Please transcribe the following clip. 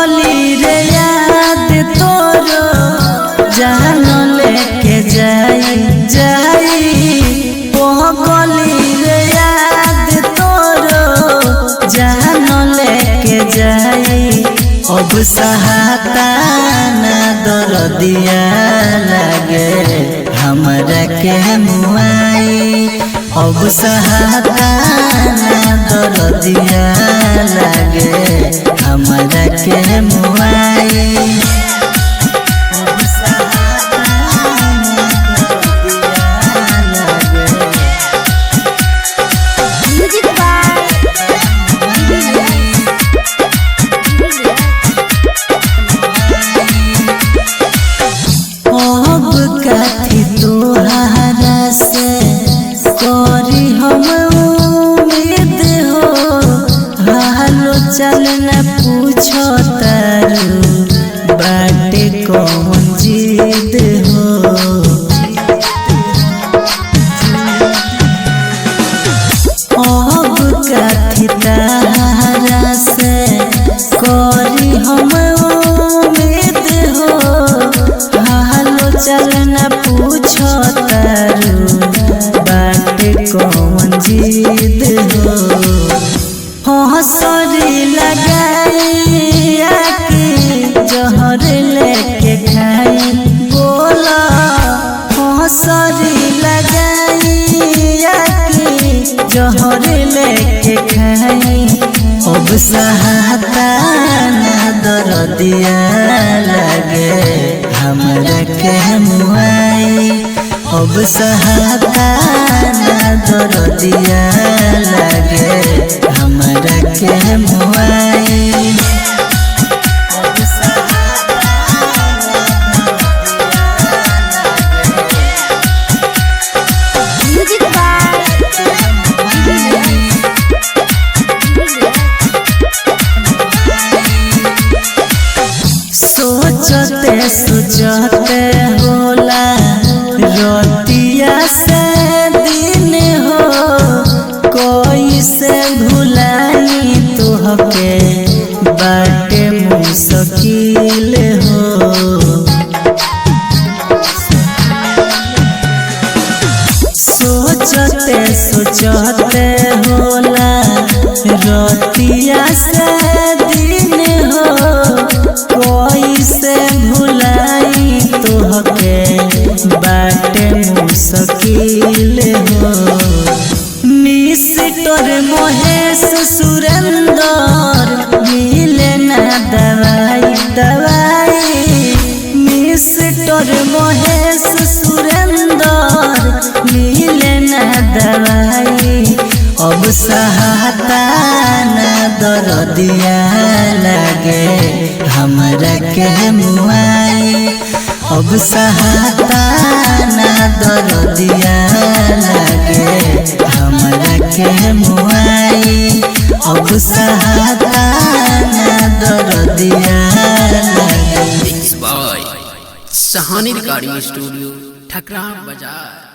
गली रे याद तोरो जान लेके जाई गली रे याद तोरो जान लेके जाई। अब सहाता ना दर्दिया लागे हमरा के मुआई। अब सहाता ना दर्दिया लागे हमरा के मुआई। कथी तोहरा से करी हम उम्मीद हो, हालो चल न पूछो तारू बाटे कौन जिद हो। अब कथी तोहरा से करी हम उम्मीद हो, चल न पूछो तारू बाटे कौन जिद हो। हंसरी लगाई आके जहर लेके खाई बोला। हंसरी लगाई आके जहर लेके खाई। अब सहाता ना दर्दिया लागे हमरा के मुआई। अब सहाता ना दर्दिया लागे हमरा के मुआई। सोचते सोचते होला रतिया से दिन हो, कोई से भुलाई तोहके बाटे मुश्किल हो। सोचते सोचते होला रतिया से दिन हो, कोई से भुलाई तोहके बाटे मुश्किल हो। मिस्टर महेश सुरेंदर मिले ना दवाई। मिस्टर महेश सुरेंदर मिले ना दवाई। अब सहाता ना दर्दिया लागे हमरा के मुआई। अब सहाता ना दर्दिया लागे हमरा के मुआई। अब सहाता ना दर्दिया लागे। Mix by Sahani recording studio Thakra बाजार।